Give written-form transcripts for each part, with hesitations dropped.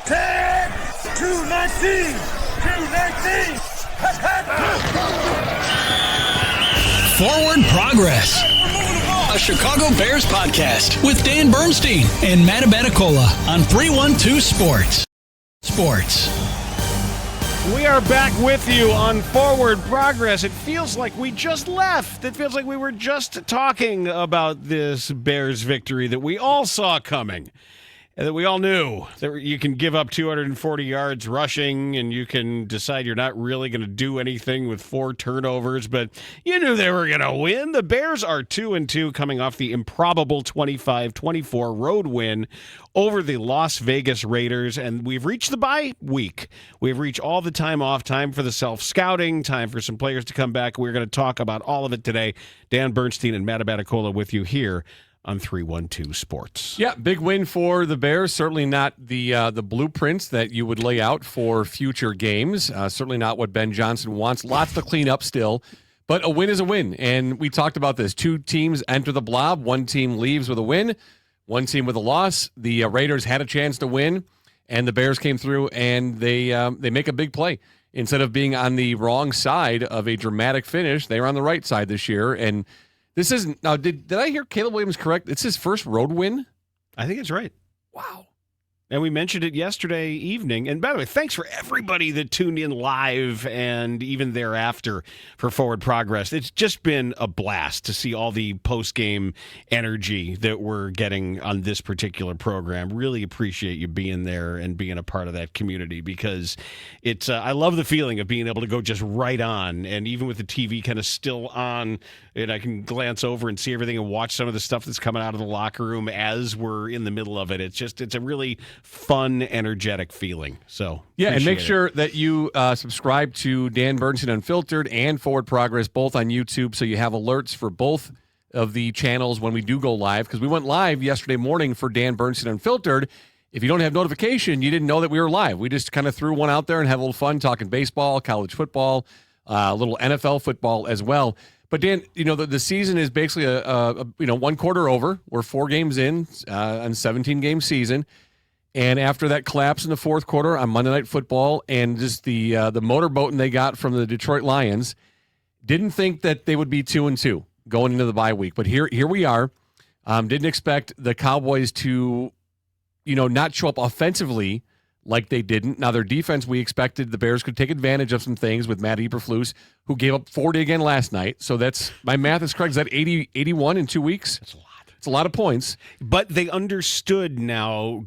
10, 219, 219. Forward Progress, a Chicago Bears podcast with Dan Bernstein and Matt Abaticola on 312 Sports. We are back with you on Forward Progress. It feels like we just left. It feels like we were just talking about this Bears victory that we all saw coming. And that we all knew that you can give up 240 yards rushing and you can decide you're not really going to do anything with 4 turnovers, but you knew they were going to win. The Bears are 2-2 coming off the improbable 25-24 road win over the Las Vegas Raiders, and we've reached the bye week. We've reached all the time off, time for the self-scouting, time for some players to come back. We're going to talk about all of it today. Dan Bernstein and Matt Abaticola with you here on 312 Sports. Yeah, big win for the Bears. Certainly not the blueprints that you would lay out for future games. Certainly not what Ben Johnson wants. Lots to clean up still, but a win is a win. And we talked about this. 2 teams enter the blob. 1 team leaves with a win. 1 team with a loss. The Raiders had a chance to win, and the Bears came through and they make a big play. Instead of being on the wrong side of a dramatic finish, they were on the right side this year. And this isn't now. Did I hear Caleb Williams correct? It's his first road win. I think it's right. Wow. And we mentioned it yesterday evening. And by the way, thanks for everybody that tuned in live and even thereafter for Forward Progress. It's just been a blast to see all the post-game energy that we're getting on this particular program. Really appreciate you being there and being a part of that community because it's. I love the feeling of being able to go just right on. And even with the TV kind of still on, and I can glance over and see everything and watch some of the stuff that's coming out of the locker room as we're in the middle of it. It's a really fun, energetic feeling. So yeah, and make sure that you subscribe to Dan Bernstein Unfiltered and Forward Progress, both on YouTube, so you have alerts for both of the channels when we do go live, because we went live yesterday morning for Dan Bernstein Unfiltered. If you don't have notification, you didn't know that we were live. We just kind of threw one out there and had a little fun talking baseball, college football, a little NFL football as well. But Dan, the season is basically a 1 quarter over. We're 4 games in on 17-game season. And after that collapse in the fourth quarter on Monday Night Football and just the motorboating they got from the Detroit Lions, didn't think that they would be 2-2 going into the bye week. But here we are. Didn't expect the Cowboys to, not show up offensively like they didn't. Now, their defense, we expected the Bears could take advantage of some things with Matt Eberflus, who gave up 40 again last night. So that's, my math is correct. Is that 81 in 2 weeks? That's a lot. It's a lot of points. But they understood now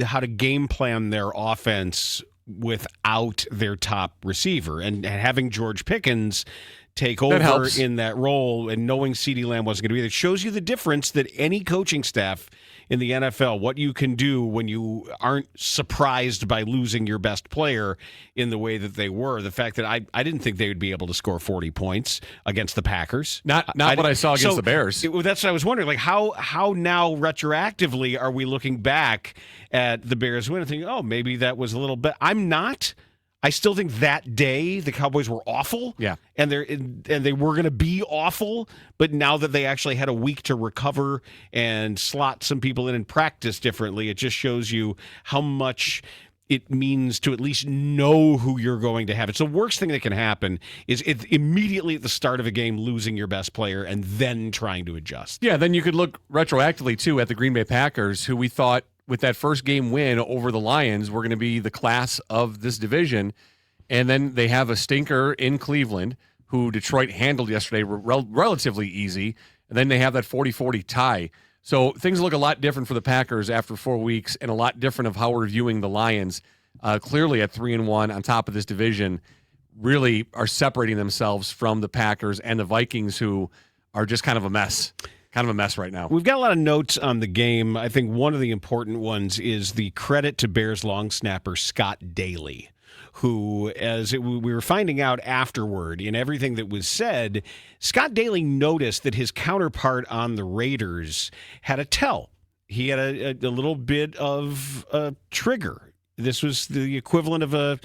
how to game plan their offense without their top receiver. And having George Pickens take over in that role and knowing CeeDee Lamb wasn't going to be there, it shows you the difference that any coaching staff in the NFL, what you can do when you aren't surprised by losing your best player in the way that they were. The fact that I didn't think they would be able to score 40 points against the Packers. Not what I saw against the Bears. That's what I was wondering. Like how now retroactively are we looking back at the Bears win and thinking, oh, maybe that was a little bit. I'm not. I still think that day the Cowboys were awful. Yeah. And they were going to be awful, but now that they actually had a week to recover and slot some people in and practice differently, it just shows you how much it means to at least know who you're going to have. It's the worst thing that can happen is it immediately at the start of a game losing your best player and then trying to adjust. Yeah, then you could look retroactively too at the Green Bay Packers, who we thought with that first game win over the Lions were going to be the class of this division. And then they have a stinker in Cleveland, who Detroit handled yesterday relatively easy. And then they have that 40-40 tie. So things look a lot different for the Packers after 4 weeks, and a lot different of how we're viewing the Lions. Clearly at 3-1 on top of this division, really are separating themselves from the Packers and the Vikings, who are just kind of a mess. Kind of a mess right now. We've got a lot of notes on the game. I think one of the important ones is the credit to Bears long snapper Scott Daly, who, we were finding out afterward in everything that was said, Scott Daly noticed that his counterpart on the Raiders had a tell. He had a little bit of a trigger. This was the equivalent of a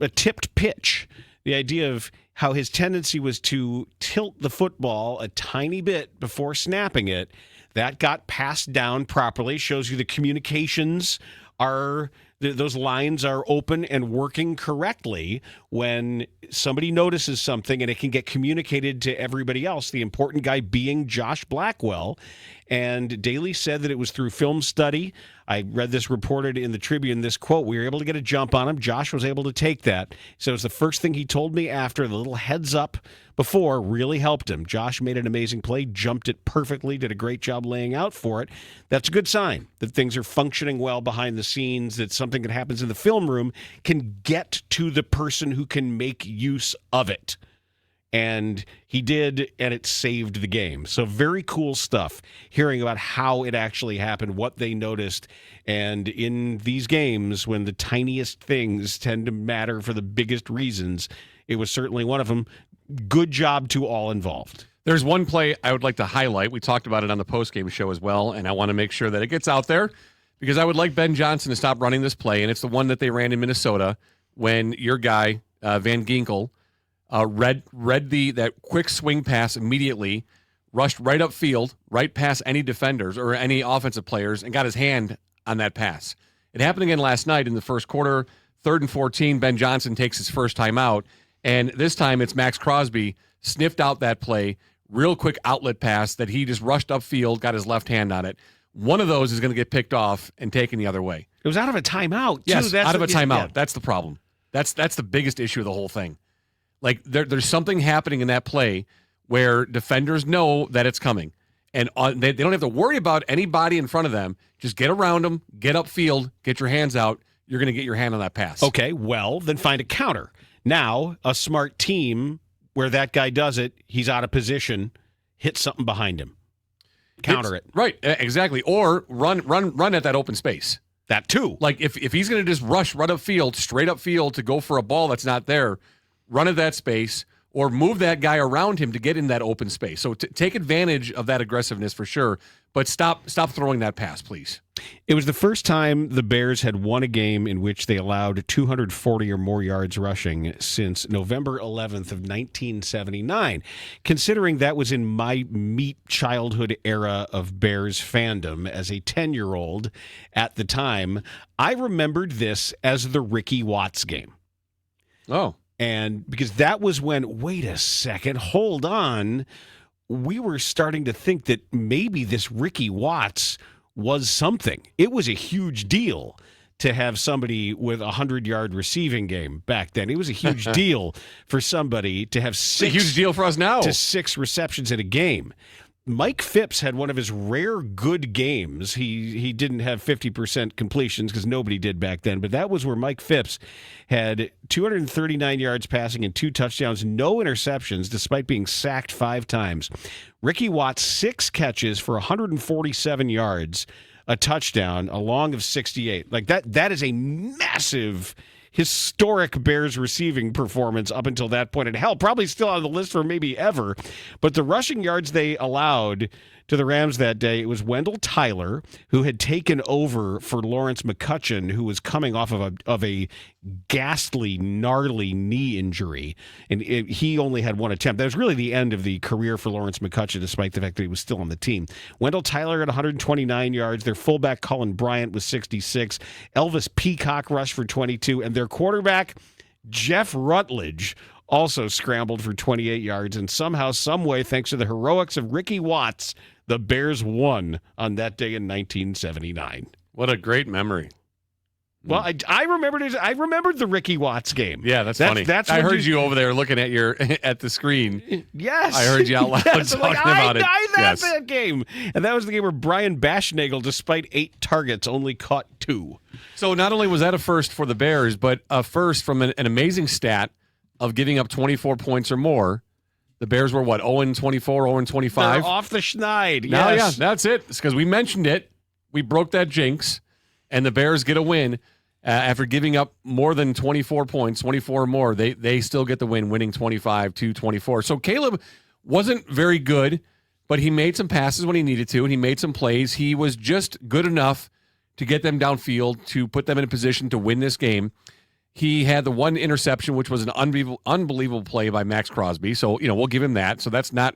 tipped pitch. The idea of how his tendency was to tilt the football a tiny bit before snapping it. That got passed down properly. Shows you the communications are Those lines are open and working correctly when somebody notices something and it can get communicated to everybody else, the important guy being Josh Blackwell. And Daly said that it was through film study. I read this reported in the Tribune, this quote, we were able to get a jump on him. Josh was able to take that. So it was the first thing he told me after. The little heads up before really helped him. Josh made an amazing play, jumped it perfectly, did a great job laying out for it. That's a good sign that things are functioning well behind the scenes, that something that happens in the film room can get to the person who can make use of it. And he did, and it saved the game. So very cool stuff, hearing about how it actually happened, what they noticed. And in these games, when the tiniest things tend to matter for the biggest reasons, it was certainly one of them. Good job to all involved. There's one play I would like to highlight. We talked about it on the postgame show as well, and I want to make sure that it gets out there because I would like Ben Johnson to stop running this play, and it's the one that they ran in Minnesota when your guy, Van Ginkel, read that quick swing pass immediately, rushed right upfield, right past any defenders or any offensive players, and got his hand on that pass. It happened again last night in the first quarter, 3rd and 14. Ben Johnson takes his first time out, and this time it's Max Crosby sniffed out that play, real quick outlet pass that he just rushed upfield, got his left hand on it. One of those is going to get picked off and taken the other way. It was out of a timeout, too. Yes, out of a timeout. Yeah. That's the problem. That's the biggest issue of the whole thing. Like, there's something happening in that play where defenders know that it's coming. And they don't have to worry about anybody in front of them. Just get around them, get upfield, get your hands out. You're going to get your hand on that pass. Okay, well, then find a counter. Now, a smart team where that guy does it, he's out of position, hit something behind him. Counter it. Right, exactly. Or run at that open space. That too. Like, if he's going to just rush right upfield, straight upfield to go for a ball that's not there, run at that space, or move that guy around him to get in that open space. So take advantage of that aggressiveness for sure, but stop throwing that pass, please. It was the first time the Bears had won a game in which they allowed 240 or more yards rushing since November 11th of 1979. Considering that was in my childhood era of Bears fandom as a 10-year-old at the time, I remembered this as the Ricky Watts game. Oh. And because that was when, wait a second, hold on, we were starting to think that maybe this Ricky Watts was something. It was a huge deal to have somebody with a 100-yard receiving game back then. It was a huge deal for somebody to have It's a huge deal for us now. To 6 receptions in a game. Mike Phipps had one of his rare good games. He didn't have 50% completions because nobody did back then, but that was where Mike Phipps had 239 yards passing and 2 touchdowns, no interceptions, despite being sacked 5 times. Ricky Watts, 6 catches for 147 yards, a touchdown, a long of 68. Like that is a massive, historic Bears receiving performance up until that point. And hell, probably still on the list for maybe ever. But the rushing yards they allowed to the Rams that day, it was Wendell Tyler, who had taken over for Lawrence McCutcheon, who was coming off of a ghastly, gnarly knee injury. And he only had 1 attempt. That was really the end of the career for Lawrence McCutcheon, despite the fact that he was still on the team. Wendell Tyler had 129 yards. Their fullback, Cullen Bryant, was 66. Elvis Peacock rushed for 22. And their quarterback, Jeff Rutledge, also scrambled for 28 yards. And somehow, someway, thanks to the heroics of Ricky Watts, the Bears won on that day in 1979. What a great memory. Well, I remembered it. I remembered the Ricky Watts game. Yeah, that's funny. I heard you over there looking at at the screen. Yes, I heard you out loud talking about it. That game, and that was the game where Brian Bashnagel, despite 8 targets, only caught 2. So not only was that a first for the Bears, but a first from an amazing stat of giving up 24 points or more. The Bears were, 0-24, 0-25? They're off the schneid, yes. Now, yeah, that's it. It's because we mentioned it. We broke that jinx, and the Bears get a win after giving up more than 24 points, 24 or more. They still get the win, winning 25-24. So Caleb wasn't very good, but he made some passes when he needed to, and he made some plays. He was just good enough to get them downfield, to put them in a position to win this game. He had the 1 interception, which was an unbelievable play by Max Crosby. So, we'll give him that. So that's not,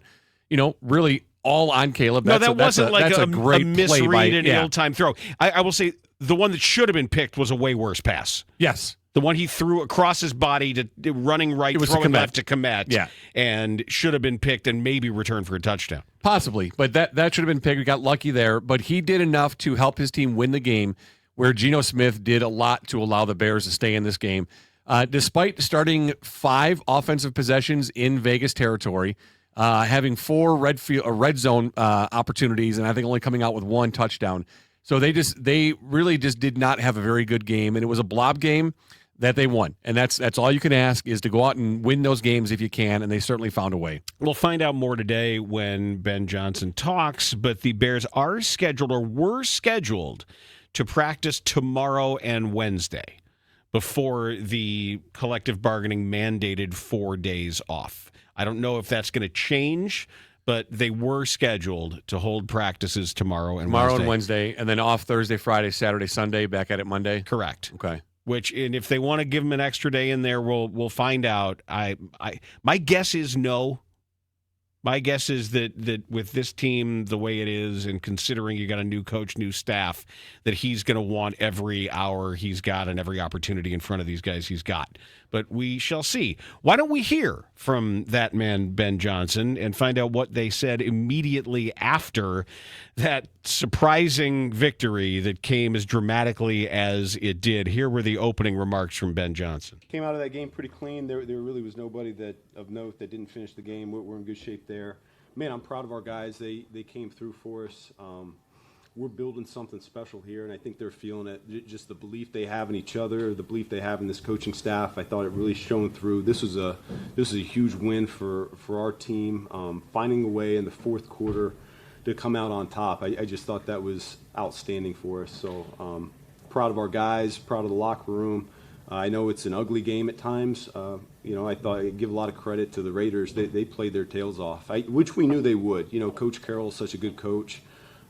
really all on Caleb. That wasn't like a great misread play and ill-timed throw. I will say the one that should have been picked was a way worse pass. Yes. The one he threw across his body to running right, throwing left to Komet. Yeah. And should have been picked and maybe returned for a touchdown. Possibly, but that should have been picked. We got lucky there, but he did enough to help his team win the game, where Geno Smith did a lot to allow the Bears to stay in this game. Despite starting 5 offensive possessions in Vegas territory, having 4 red zone opportunities, and I think only coming out with 1 touchdown. So they really just did not have a very good game, and it was a blob game that they won. And that's all you can ask, is to go out and win those games if you can, and they certainly found a way. We'll find out more today when Ben Johnson talks, but the Bears are scheduled, or were scheduled, to practice tomorrow and Wednesday before the collective bargaining mandated 4 days off. I don't know if that's going to change, but they were scheduled to hold practices tomorrow and Wednesday, and then off Thursday, Friday, Saturday, Sunday, back at it Monday? Correct. Okay. And if they want to give him an extra day in there, we'll find out. My guess is no. My guess is that with this team the way it is, and considering you got a new coach, new staff, that he's going to want every hour he's got and every opportunity in front of these guys he's got. But we shall see. Why don't we hear from that man, Ben Johnson, and find out what they said immediately after that surprising victory that came as dramatically as it did. Here were the opening remarks from Ben Johnson. Came out of that game pretty clean. There really was nobody of note that didn't finish the game. We're in good shape there. Man, I'm proud of our guys. They came through for us. We're building something special here, and I think they're feeling it. Just the belief they have in each other, the belief they have in this coaching staff. I thought it really shone through. This is a huge win for our team. Finding a way in the fourth quarter to come out on top. I just thought that was outstanding for us. So proud of our guys, proud of the locker room. I know it's an ugly game at times. I thought I'd give a lot of credit to the Raiders. They played their tails off, which we knew they would. Coach Carroll's such a good coach.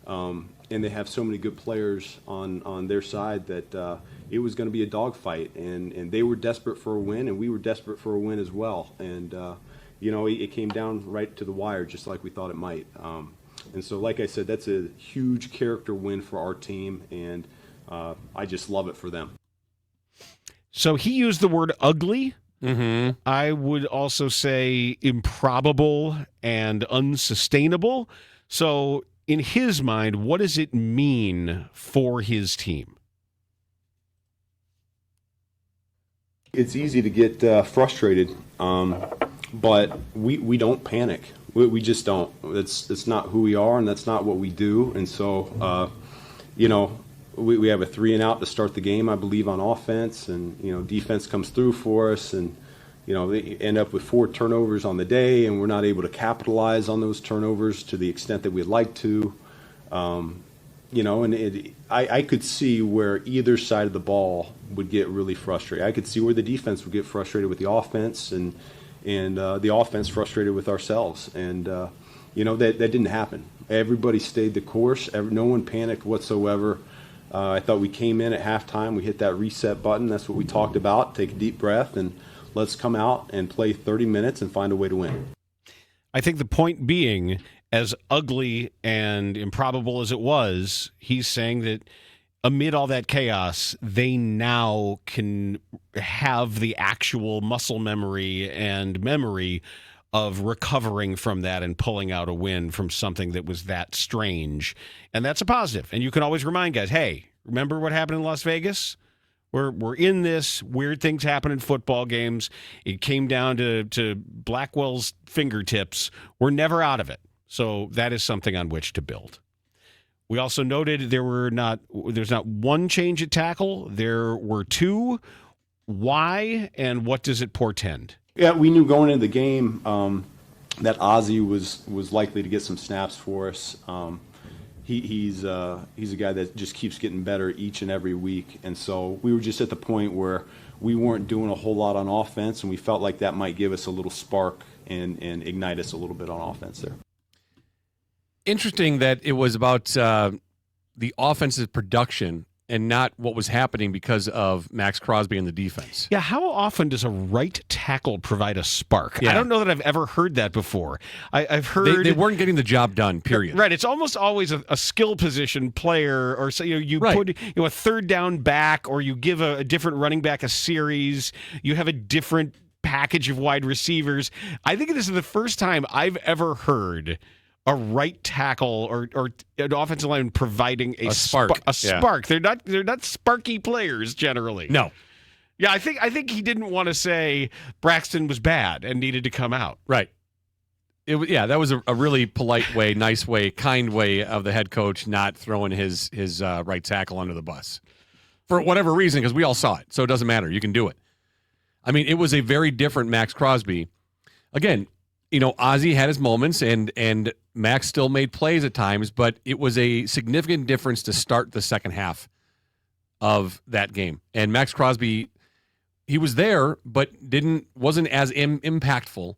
And they have so many good players on their side that it was going to be a dogfight. And they were desperate for a win, and we were desperate for a win as well. And, it came down right to the wire, just like we thought it might. And so, like I said, that's a huge character win for our team, and I just love it for them. So he used the word ugly. Mm-hmm. I would also say improbable and unsustainable. So in his mind, what does it mean for his team? It's easy to get frustrated, but we don't panic. We just don't. It's not who we are, and that's not what we do. And so, we have a 3-and-out to start the game, I believe, on offense, and defense comes through for us, and they end up with 4 turnovers on the day, and we're not able to capitalize on those turnovers to the extent that we'd like to. I could see where either side of the ball would get really frustrated. I could see where the defense would get frustrated with the offense, and the offense frustrated with ourselves. And, that didn't happen. Everybody stayed the course. No one panicked whatsoever. I thought we came in at halftime. We hit that reset button. That's what we talked about. Take a deep breath, and let's come out and play 30 minutes and find a way to win. I think the point being, as ugly and improbable as it was, he's saying that amid all that chaos, they now can have the actual muscle memory and memory of recovering from that and pulling out a win from something that was that strange. And that's a positive. And you can always remind guys, hey, remember what happened in Las Vegas? We're in this. Weird things happen in football games. It came down to Blackwell's fingertips. We're never out of it. So that is something on which to build. We also noted there's not one change at tackle. There were 2. Why, and what does it portend? Yeah, we knew going into the game that Ozzie was likely to get some snaps for us. He's a guy that just keeps getting better each and every week, and so we were just at the point where we weren't doing a whole lot on offense, and we felt like that might give us a little spark and ignite us a little bit on offense there. Interesting that it was about the offensive production and not what was happening because of Max Crosby and the defense. Yeah, how often does a right tackle provide a spark? Yeah. I don't know that I've ever heard that before. I've heard They weren't getting the job done, period. Right, it's almost always a skill position player, or so you Right. put a third down back, or you give a different running back a series. You have a different package of wide receivers. I think this is the first time I've ever heard a right tackle or an offensive line providing a spark. A spark. They're not sparky players generally. No. Yeah, I think he didn't want to say Braxton was bad and needed to come out. Right. That was a really polite way, nice way, kind way of the head coach not throwing his right tackle under the bus. For whatever reason, because we all saw it, so it doesn't matter. You can do it. I mean, it was a very different Max Crosby. Again, Ozzie had his moments, and Max still made plays at times, but it was a significant difference to start the second half of that game. And Max Crosby, he was there, but wasn't as impactful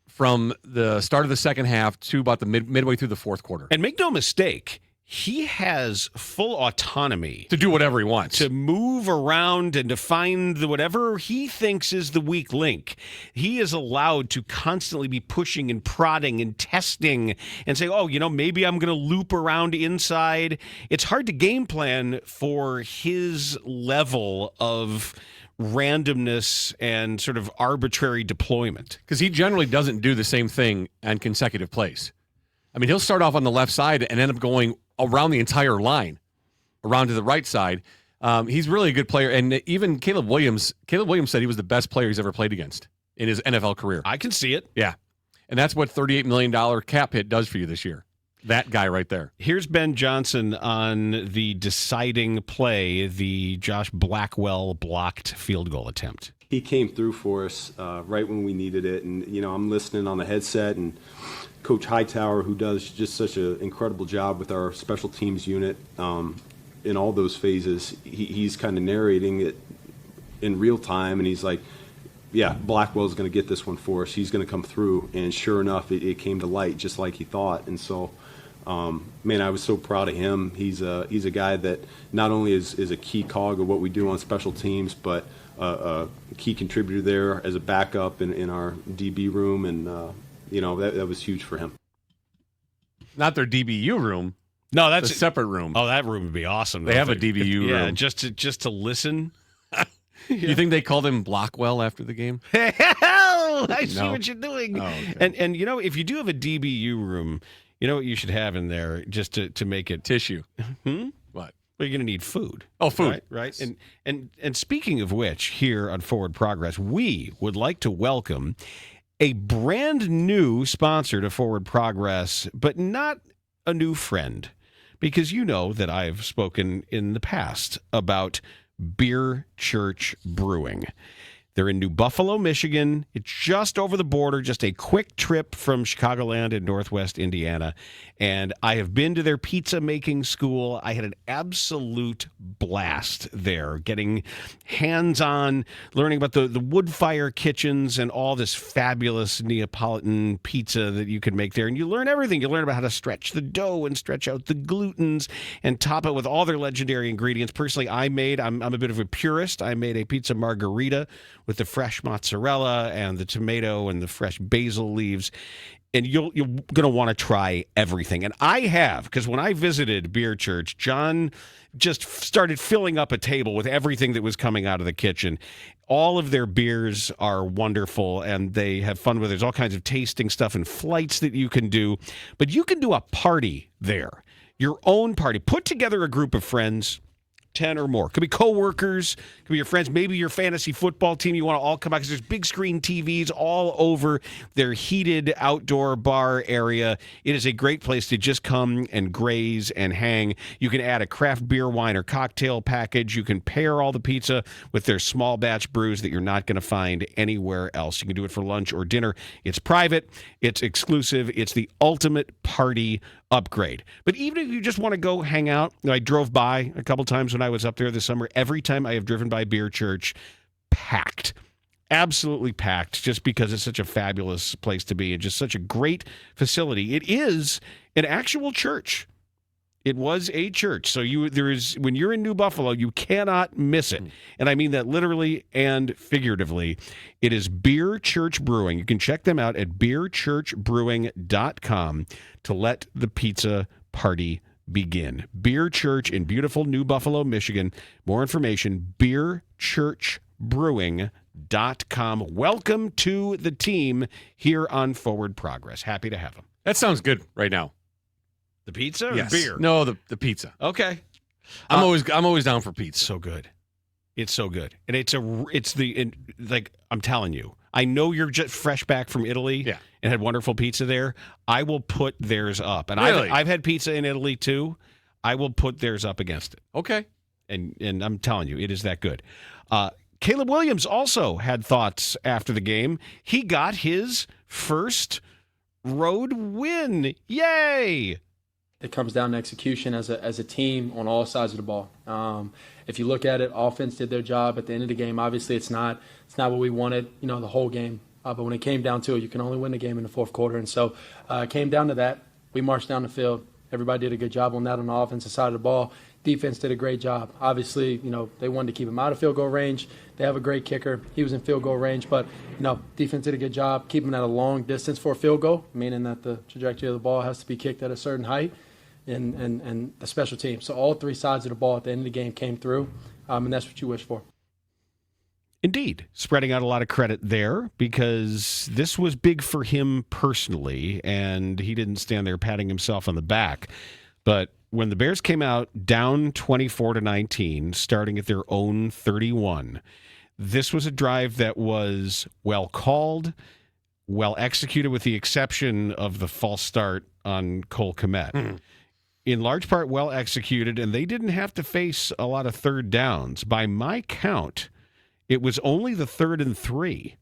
from the start of the second half to about the midway through the fourth quarter. And make no mistake, he has full autonomy To do whatever he wants. to move around and to find whatever he thinks is the weak link. He is allowed to constantly be pushing and prodding and testing and say, maybe I'm going to loop around inside. It's hard to game plan for his level of randomness and sort of arbitrary deployment. Because he generally doesn't do the same thing on consecutive plays. I mean, he'll start off on the left side and end up going around the entire line, around to the right side. He's really a good player. And even Caleb Williams said he was the best player he's ever played against in his NFL career. I can see it. Yeah. And that's what $38 million cap hit does for you this year. That guy right there. Here's Ben Johnson on the deciding play, the Josh Blackwell blocked field goal attempt. He came through for us right when we needed it. And, I'm listening on the headset, and Coach Hightower, who does just such an incredible job with our special teams unit in all those phases, he's kind of narrating it in real time, and he's like, yeah, Blackwell's going to get this one for us. He's going to come through. And sure enough, it came to light just like he thought. And so, I was so proud of him. He's a guy that not only is a key cog of what we do on special teams, but a key contributor there as a backup in our DB room, and that was huge for him. Not their DBU room. No, that's a separate room. Oh, that room would be awesome. They have a DBU room. Yeah, just to listen. You think they called him Blackwell after the game? Hell, I see No. what you're doing. Oh, okay. And if you do have a DBU room, you know what you should have in there just to make it Tissue. Hmm? What? Well, you're going to need food. Oh, food. Right. And speaking of which, here on Forward Progress, we would like to welcome a brand new sponsor to Forward Progress, but not a new friend, because you know that I've spoken in the past about Beer Church Brewing. They're in New Buffalo, Michigan. It's just over the border, just a quick trip from Chicagoland in Northwest Indiana. And I have been to their pizza making school. I had an absolute blast there, getting hands-on, learning about the wood fire kitchens and all this fabulous Neapolitan pizza that you can make there. And you learn everything. You learn about how to stretch the dough and stretch out the glutens and top it with all their legendary ingredients. Personally, I'm a bit of a purist. I made a pizza margarita with the fresh mozzarella and the tomato and the fresh basil leaves. And you're going to want to try everything. And I have, because when I visited Beer Church, John just started filling up a table with everything that was coming out of the kitchen. All of their beers are wonderful, and they have fun with it. There's all kinds of tasting stuff and flights that you can do. But you can do a party there, your own party. Put together a group of friends, 10 or more. Could be coworkers, could be your friends, maybe your fantasy football team. You want to all come out because there's big screen TVs all over their heated outdoor bar area. It is a great place to just come and graze and hang. You can add a craft beer, wine, or cocktail package. You can pair all the pizza with their small batch brews that you're not going to find anywhere else. You can do it for lunch or dinner. It's private. It's exclusive. It's the ultimate party upgrade. But even if you just want to go hang out, I drove by a couple times when I was up there this summer. Every time I have driven by Beer Church, packed. Absolutely packed, just because it's such a fabulous place to be and just such a great facility. It is an actual church. It was a church. So when you're in New Buffalo, you cannot miss it. And I mean that literally and figuratively. It is Beer Church Brewing. You can check them out at beerchurchbrewing.com to let the pizza party begin. Beer Church in beautiful New Buffalo, Michigan. More information, beerchurchbrewing.com. Welcome to the team here on Forward Progress. Happy to have them. That sounds good right now. The pizza or Yes. beer? No, the pizza. Okay. I'm always down for pizza. So good. It's so good. And I'm telling you, I know you're just fresh back from Italy and had wonderful pizza there. I will put theirs up. And Really? I've had pizza in Italy too. I will put theirs up against it. Okay. And I'm telling you, it is that good. Caleb Williams also had thoughts after the game. He got his first road win. Yay! It comes down to execution as a team on all sides of the ball. If you look at it, offense did their job at the end of the game. Obviously, it's not what we wanted, the whole game. But when it came down to it, you can only win the game in the fourth quarter. And so it came down to that. We marched down the field. Everybody did a good job on that on the offensive side of the ball. Defense did a great job. Obviously, they wanted to keep him out of field goal range. They have a great kicker. He was in field goal range, but defense did a good job keeping him at a long distance for a field goal, meaning that the trajectory of the ball has to be kicked at a certain height. And the special team. So all three sides of the ball at the end of the game came through, and that's what you wish for. Indeed. Spreading out a lot of credit there because this was big for him personally, and he didn't stand there patting himself on the back. But when the Bears came out down 24-19, starting at their own 31, this was a drive that was well called, well executed with the exception of the false start on Cole Kmet. In large part, well executed, and they didn't have to face a lot of third downs. By my count, it was only the 3rd and 3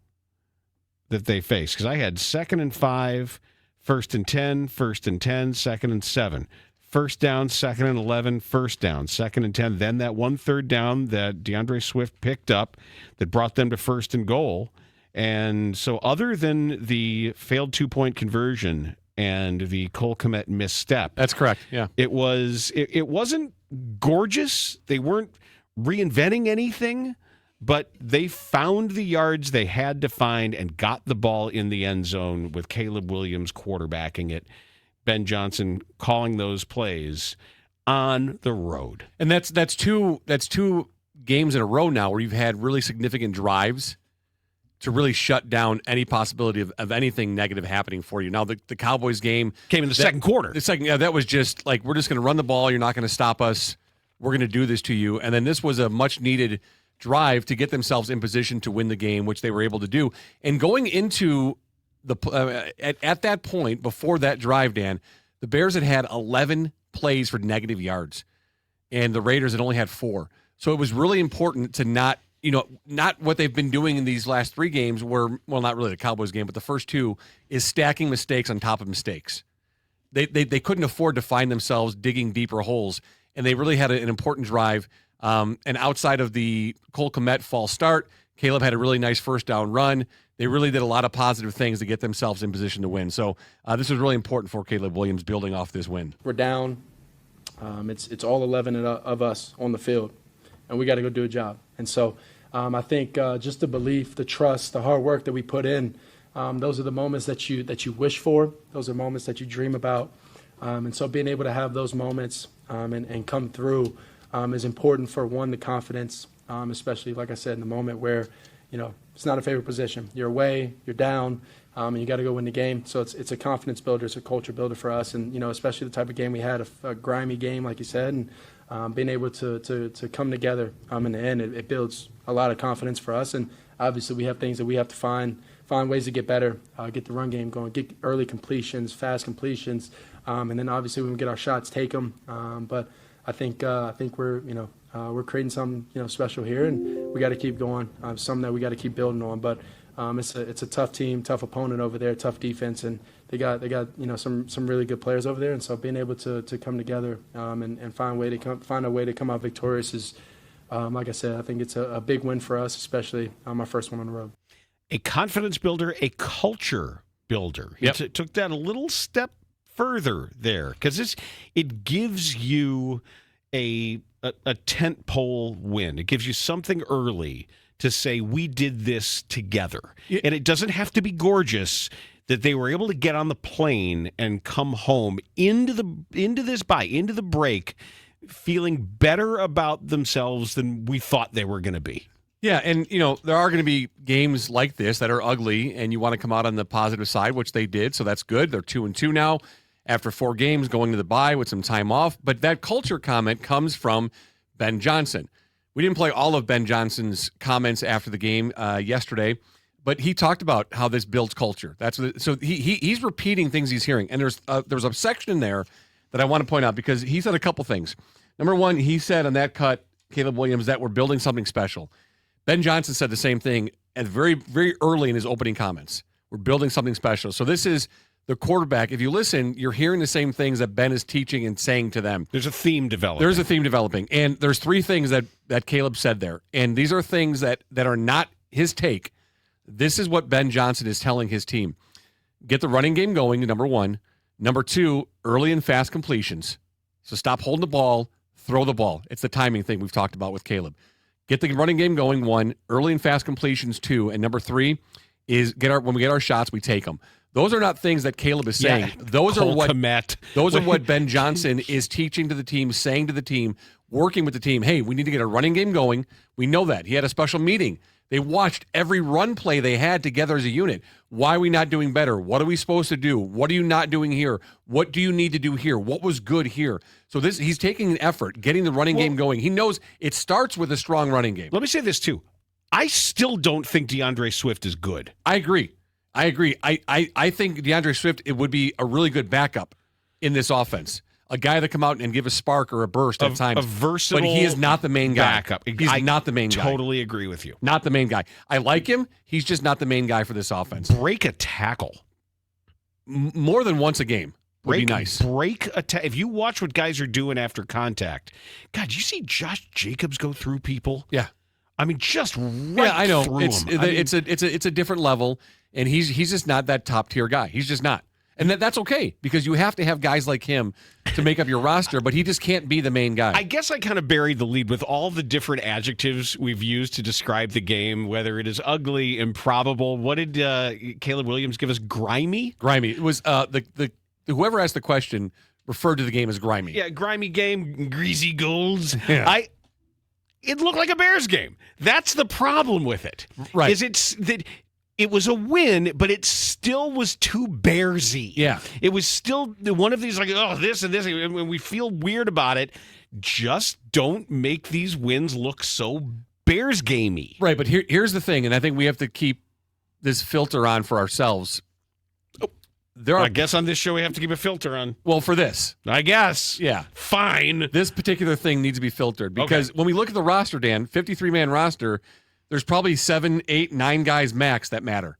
that they faced, because I had 2nd and 5, 1st and 10, 1st and 10, 2nd and 7. First down, 2nd and 11, first down, 2nd and 10. Then that 1 3rd down that DeAndre Swift picked up that brought them to 1st and goal. And so other than the failed 2-point conversion and the Cole Kmet misstep. That's correct. Yeah. It wasn't gorgeous. They weren't reinventing anything, but they found the yards they had to find and got the ball in the end zone with Caleb Williams quarterbacking it. Ben Johnson calling those plays on the road. And that's two games in a row now where you've had really significant drives to really shut down any possibility of anything negative happening for you. Now, the Cowboys game came in the second quarter. That was just like, we're just going to run the ball. You're not going to stop us. We're going to do this to you. And then this was a much-needed drive to get themselves in position to win the game, which they were able to do. And going into at that point, before that drive, Dan, the Bears had 11 plays for negative yards, and the Raiders had only had 4. So it was really important to not what they've been doing in these last 3 games where, well, not really the Cowboys game, but the first 2 is stacking mistakes on top of mistakes. They couldn't afford to find themselves digging deeper holes, and they really had an important drive. And outside of the Cole Kmet false start, Caleb had a really nice first down run. They really did a lot of positive things to get themselves in position to win. So this was really important for Caleb Williams building off this win. We're down. It's all 11 of us on the field, and we got to go do a job. And so I think just the belief, the trust, the hard work that we put in, those are the moments that you wish for. Those are moments that you dream about. And so being able to have those moments and come through is important for, one, the confidence, especially, like I said, in the moment where, it's not a favorite position. You're away, you're down, and you got to go win the game. So it's a confidence builder, it's a culture builder for us. And, especially the type of game we had, a grimy game, like you said, and being able to come together in the end, it builds a lot of confidence for us. And obviously we have things that we have to find ways to get better, get the run game going, get early completions, fast completions, and then obviously when we get our shots, take them. But I think we're creating something special here, and we got to keep going. Something that we got to keep building on. But it's a tough team, tough opponent over there, tough defense, and they got some really good players over there. And so being able to come together and find a way to come out victorious is, like I said, I think it's a big win for us, especially my first one on the road. A confidence builder, a culture builder. Yep. He took that a little step further there because it gives you a tent pole win. It gives you something early to say we did this together, and it doesn't have to be gorgeous. That they were able to get on the plane and come home into the break, feeling better about themselves than we thought they were going to be. Yeah, and there are going to be games like this that are ugly, and you want to come out on the positive side, which they did, so that's good. They're 2-2 now after 4 games, going to the bye with some time off. But that culture comment comes from Ben Johnson. We didn't play all of Ben Johnson's comments after the game yesterday, but he talked about how this builds culture. So he's repeating things he's hearing, and there's a section in there that I want to point out because he said a couple things. Number one, he said on that cut, Caleb Williams, that we're building something special. Ben Johnson said the same thing at very, very early in his opening comments. We're building something special. So this is the quarterback. If you listen, you're hearing the same things that Ben is teaching and saying to them. There's a theme developing. And there's 3 things that Caleb said there. And these are things that are not his take. This is what Ben Johnson is telling his team. Get the running game going, number 1. Number 2, early and fast completions. So stop holding the ball, throw the ball. It's the timing thing we've talked about with Caleb. Get the running game going, 1. Early and fast completions, 2. And number 3 is when we get our shots, we take them. Those are not things that Caleb is saying. Yeah. Those are what Ben Johnson is teaching to the team, saying to the team, working with the team. Hey, we need to get a running game going. We know that. He had a special meeting. They watched every run play they had together as a unit. Why are we not doing better? What are we supposed to do? What are you not doing here? What do you need to do here? What was good here? So he's taking an effort, getting the running game going. He knows it starts with a strong running game. Let me say this, too. I still don't think DeAndre Swift is good. I agree. I think DeAndre Swift, it would be a really good backup in this offense. A guy that come out and give a spark or a burst at times. A versatile, but he is not the main guy. Backup. He's not the main guy. Totally agree with you. Not the main guy. I like him. He's just not the main guy for this offense. Break a tackle. More than once a game would be nice. If you watch what guys are doing after contact, God, you see Josh Jacobs go through people? Yeah. I mean, just right yeah, I know. through It's them. It's a different level, and he's just not that top tier guy. He's just not. And that's okay, because you have to have guys like him to make up your roster, but he just can't be the main guy. I guess I kind of buried the lead with all the different adjectives we've used to describe the game, whether it is ugly, improbable. What did Caleb Williams give us? Grimy? Grimy. It was the whoever asked the question referred to the game as grimy. Yeah, grimy game, greasy goals. Yeah. It looked like a Bears game. That's the problem with it. Right. Is it's that it was a win, but it still was too Bearsy. Yeah. It was still one of these like, oh, this and this, and when we feel weird about it, just don't make these wins look so Bears gamey. Right, but here's the thing, and I think we have to keep this filter on for ourselves. I guess on this show we have to keep a filter on. Well, for this. I guess. Yeah. Fine. This particular thing needs to be filtered because when we look at the roster, Dan, 53-man roster, there's probably 7, 8, 9 guys max that matter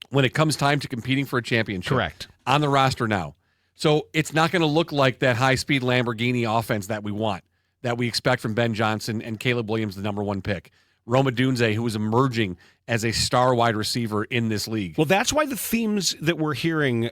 when it comes time to competing for a championship. Correct. On the roster now. So it's not going to look like that high-speed Lamborghini offense that we want, that we expect from Ben Johnson and Caleb Williams, the number 1 pick. Roma Dunze, who is emerging as a star wide receiver in this league. Well, that's why the themes that we're hearing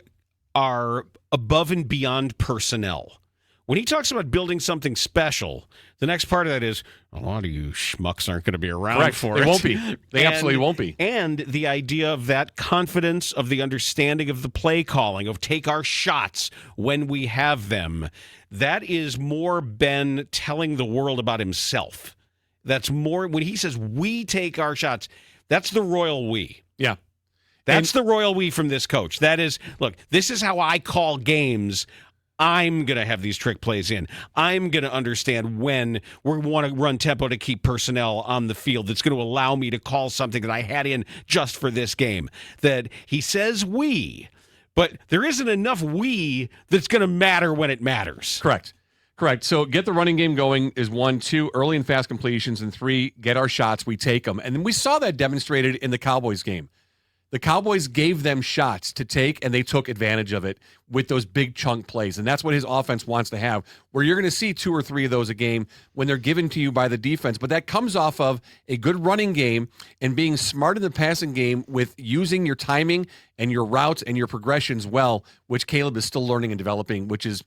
are above and beyond personnel. When he talks about building something special, the next part of that is a lot of you schmucks aren't going to be around for it. They won't be. They absolutely won't be. And the idea of that confidence, of the understanding of the play calling, of take our shots when we have them, that is more Ben telling the world about himself. That's more, when he says we take our shots, that's the royal we. Yeah. That's the royal we from this coach. That is, look, this is how I call games. I'm going to have these trick plays in. I'm going to understand when we want to run tempo to keep personnel on the field that's going to allow me to call something that I had in just for this game. That he says we, but there isn't enough we that's going to matter when it matters. Correct. So get the running game going is 1, 2, early and fast completions, and 3, get our shots, we take them. And then we saw that demonstrated in the Cowboys game. The Cowboys gave them shots to take, and they took advantage of it with those big chunk plays. And that's what his offense wants to have, where you're going to see 2 or 3 of those a game when they're given to you by the defense. But that comes off of a good running game and being smart in the passing game with using your timing and your routes and your progressions well, which Caleb is still learning and developing, which is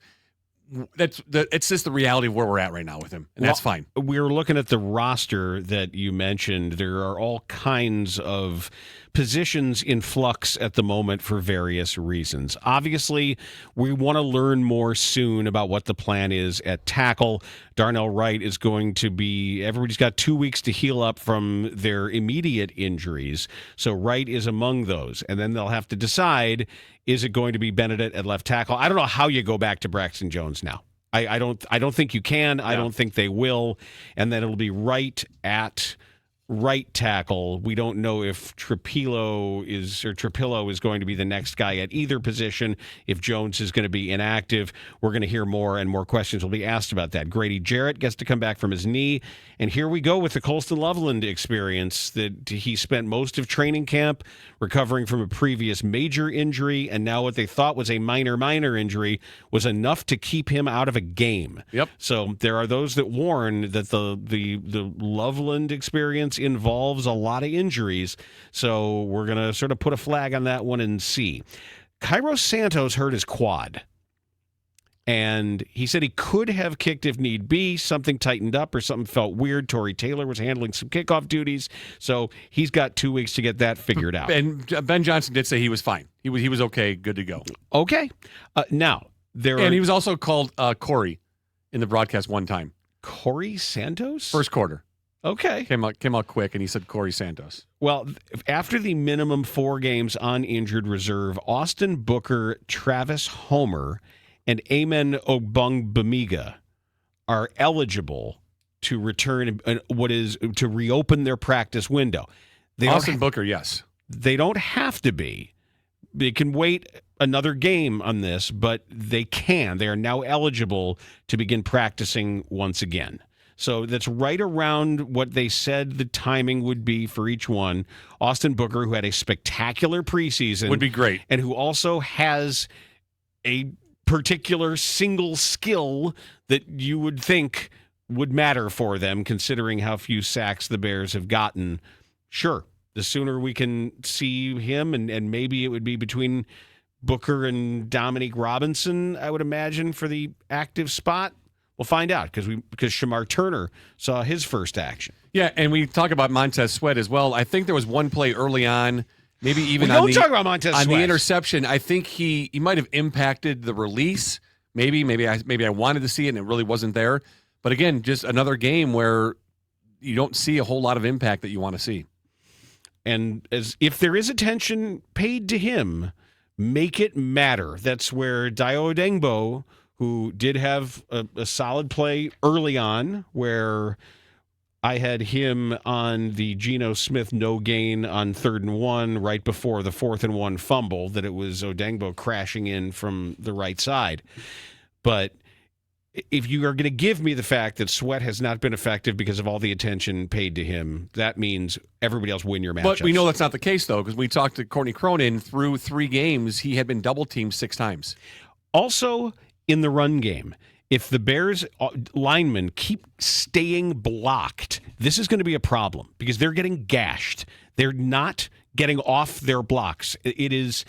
it's just the reality of where we're at right now with him, and that's fine. We were looking at the roster that you mentioned. There are all kinds of positions in flux at the moment for various reasons. Obviously, we want to learn more soon about what the plan is at tackle. Darnell Wright is going to be, everybody's got 2 weeks to heal up from their immediate injuries. So Wright is among those. And then they'll have to decide, is it going to be Benedict at left tackle? I don't know how you go back to Braxton Jones now. I don't think you can. I don't think they will. And then it'll be Wright at right tackle. We don't know if Trapillo is going to be the next guy at either position. If Jones is going to be inactive, we're going to hear more, and more questions will be asked about that. Grady Jarrett gets to come back from his knee, and here we go with the Colston Loveland experience that he spent most of training camp recovering from a previous major injury, and now what they thought was a minor injury was enough to keep him out of a game. Yep. So there are those that warn that the Loveland experience involves a lot of injuries, so we're going to sort of put a flag on that one and see. Cairo Santos hurt his quad, and he said he could have kicked if need be. Something tightened up or something felt weird. Torrey Taylor was handling some kickoff duties, so he's got 2 weeks to get that figured out. And Ben Johnson did say he was fine. He was okay, good to go. Okay. Now, he was also called Corey in the broadcast one time. Corey Santos? First quarter. Okay. Came out quick, and he said Corey Santos. Well, after the minimum 4 games on injured reserve, Austin Booker, Travis Homer, and Amen Ogbongbemiga are eligible to return to reopen their practice window. Austin Booker, yes. They don't have to be. They can wait another game on this, but they can. They are now eligible to begin practicing once again. So that's right around what they said the timing would be for each one. Austin Booker, who had a spectacular preseason, would be great, and who also has a particular single skill that you would think would matter for them, considering how few sacks the Bears have gotten. Sure, the sooner we can see him, and maybe it would be between Booker and Dominique Robinson, I would imagine, for the active spot. We'll find out because Shamar Turner saw his first action. Yeah, and we talk about Montez Sweat as well. I think there was one play early on, maybe even talk about Montez Sweat. The interception. I think he might have impacted the release. Maybe I wanted to see it and it really wasn't there. But again, just another game where you don't see a whole lot of impact that you want to see. And as if there is attention paid to him, make it matter. That's where Dayo Odengbo, who did have a solid play early on, where I had him on the Geno Smith no gain on 3rd and 1 right before the 4th and 1 fumble, that it was Odengbo crashing in from the right side. But if you are going to give me the fact that Sweat has not been effective because of all the attention paid to him, that means everybody else win your matchups. But we know that's not the case, though, because we talked to Courtney Cronin. Through 3 games, he had been double-teamed 6 times. Also, in the run game, if the Bears linemen keep staying blocked, this is going to be a problem because they're getting gashed. They're not getting off their blocks. It is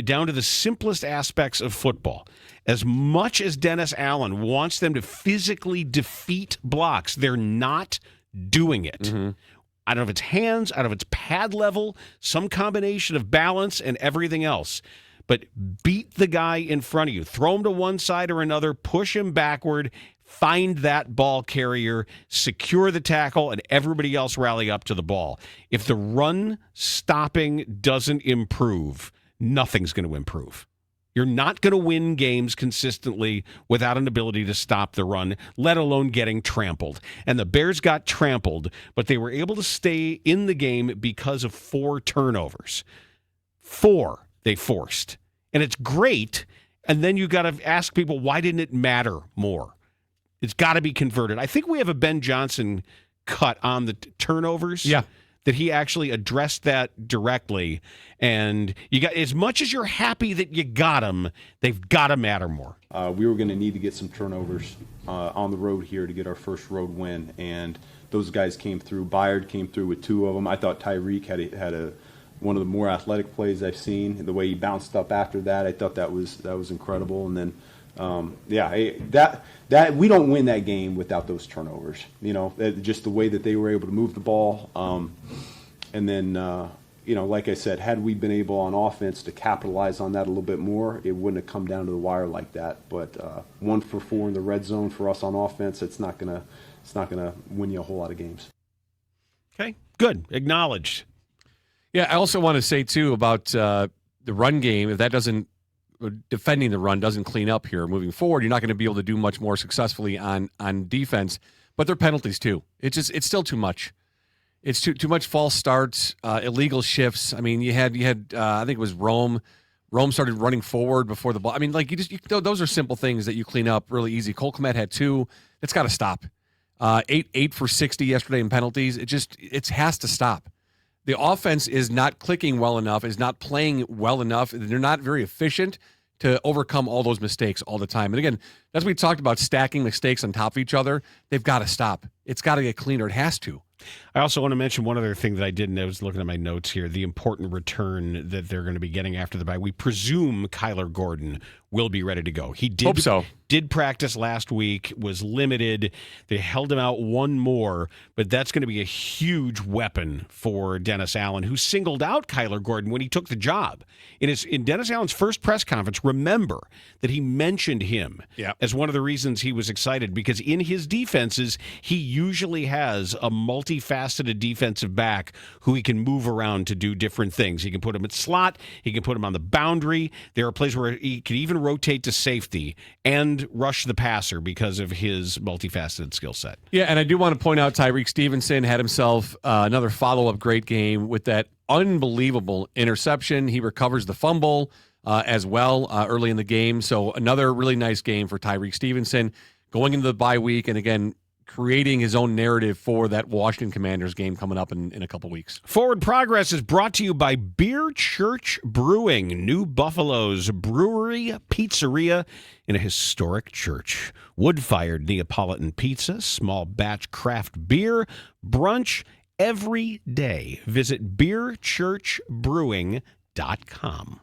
down to the simplest aspects of football. As much as Dennis Allen wants them to physically defeat blocks, they're not doing it. Mm-hmm. I don't know if it's hands, I don't know if it's pad level, some combination of balance and everything else. But beat the guy in front of you. Throw him to one side or another. Push him backward. Find that ball carrier. Secure the tackle, and everybody else rally up to the ball. If the run stopping doesn't improve, nothing's going to improve. You're not going to win games consistently without an ability to stop the run, let alone getting trampled. And the Bears got trampled, but they were able to stay in the game because of 4 turnovers. 4 they forced. And it's great. And then you got to ask people, why didn't it matter more? It's got to be converted. I think we have a Ben Johnson cut on the turnovers. Yeah. that he actually addressed that directly. And you got, as much as you're happy that you got him, they've got to matter more. We were going to need to get some turnovers on the road here to get our first road win, and those guys came through. Byard came through with 2 of them. I thought Tyreek had one of the more athletic plays I've seen. The way he bounced up after that, I thought that was incredible. And then, that we don't win that game without those turnovers. Just the way that they were able to move the ball, and then like I said, had we been able on offense to capitalize on that a little bit more, it wouldn't have come down to the wire like that. But 1 for 4 in the red zone for us on offense, it's not gonna win you a whole lot of games. Okay, good, acknowledged. Yeah, I also want to say too about the run game. If that doesn't defending the run doesn't clean up here moving forward, you're not going to be able to do much more successfully on defense. But their penalties too. It's still too much. It's too much false starts, illegal shifts. I mean, you had I think it was Rome. Rome started running forward before the ball. I mean, like those are simple things that you clean up really easy. Cole Kmet had 2. It's got to stop. 8 for 60 yesterday in penalties. It has to stop. The offense is not clicking well enough, is not playing well enough. They're not very efficient to overcome all those mistakes all the time. And again, as we talked about stacking mistakes on top of each other, they've got to stop. It's got to get cleaner. It has to. I also want to mention one other thing that I didn't. I was looking at my notes here, the important return that they're going to be getting after the bye. We presume Kyler Gordon will be ready to go. He did, hope so. Did practice last week, was limited. They held him out one more, but that's going to be a huge weapon for Dennis Allen, who singled out Kyler Gordon when he took the job. In Dennis Allen's first press conference, remember that he mentioned him as one of the reasons he was excited, because in his defenses, he usually has a multifaceted defensive back who he can move around to do different things. He can put him at slot. He can put him on the boundary. There are places where he can even rotate to safety and rush the passer because of his multifaceted skill set. Yeah, and I do want to point out Tyreek Stevenson had himself another follow-up great game with that unbelievable interception. He recovers the fumble as well early in the game. So another really nice game for Tyreek Stevenson going into the bye week, and again, creating his own narrative for that Washington Commanders game coming up in a couple weeks. Forward Progress is brought to you by Church Brewing, New Buffalo's brewery-pizzeria in a historic church. Wood-fired Neapolitan pizza, small batch craft beer, brunch every day. Visit beerchurchbrewing.com.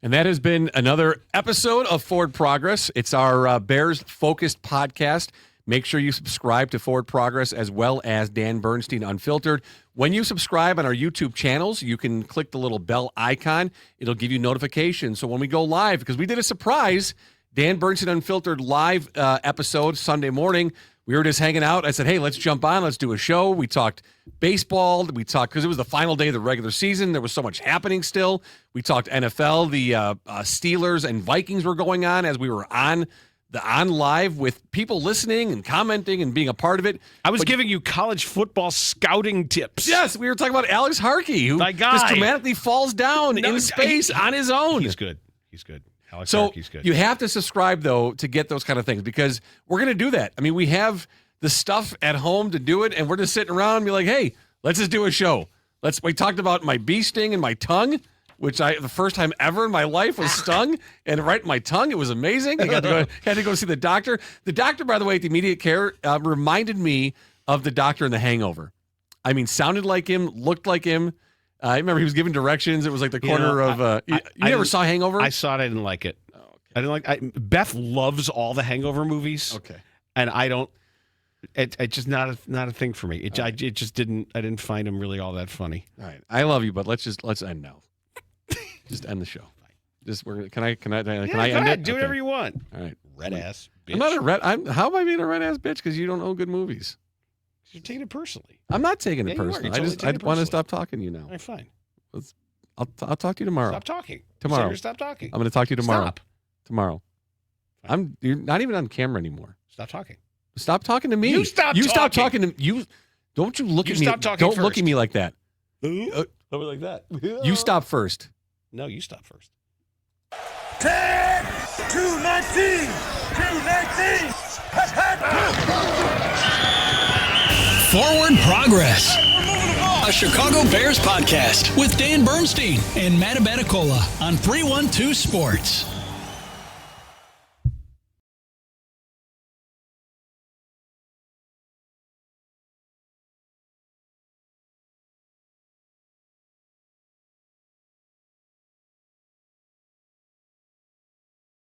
And that has been another episode of Forward Progress. It's our Bears-focused podcast. Make sure you subscribe to Forward Progress as well as Dan Bernstein Unfiltered. When you subscribe on our YouTube channels, you can click the little bell icon. It'll give you notifications. So when we go live, because we did a surprise Dan Bernstein Unfiltered live episode Sunday morning, we were just hanging out. I said, hey, let's jump on. Let's do a show. We talked baseball. We talked, because it was the final day of the regular season. There was so much happening still. We talked NFL. The Steelers and Vikings were going on as we were on live with people listening and commenting and being a part of it. I was giving you college football scouting tips. Yes, we were talking about Alex Harkey, who just dramatically falls down in space on his own. He's good. Alex Harkey's good. You have to subscribe, though, to get those kind of things, because we're going to do that. I mean, we have the stuff at home to do it, and we're just sitting around and be like, hey, let's just do a show. We talked about my bee sting and my tongue, which the first time ever in my life was stung, and right in my tongue. It was amazing. I had to go see the doctor. The doctor, by the way, at the immediate care, reminded me of the doctor in The Hangover. I mean, sounded like him, looked like him. I remember he was giving directions. It was like the corner of. You never saw Hangover? I saw it. I didn't like it. Oh, okay. I didn't like. Beth loves all the Hangover movies. Okay, and I don't. It's just not a thing for me. I didn't find him really all that funny. All right, I love you, but let's end now. Just end the show. Can I end it? Do whatever you want. All right. Red ass bitch. I'm not a red. How am I being a red ass bitch? Because you don't know good movies. You're taking it personally. I'm not taking it personally. I want to stop talking to you now. All right, fine. I'll talk to you tomorrow. Stop talking. Tomorrow. Stop talking. I'm going to talk to you tomorrow. Stop. Tomorrow. You're not even on camera anymore. Stop talking. Stop talking to me. You stop talking to you. Don't you look at me. Stop talking Don't look at me like that. Like that. You stop first. No, you stop first. 10, 219, 219. Forward Progress. a Chicago Bears podcast with Dan Bernstein and Matt Abaticola on 312 Sports.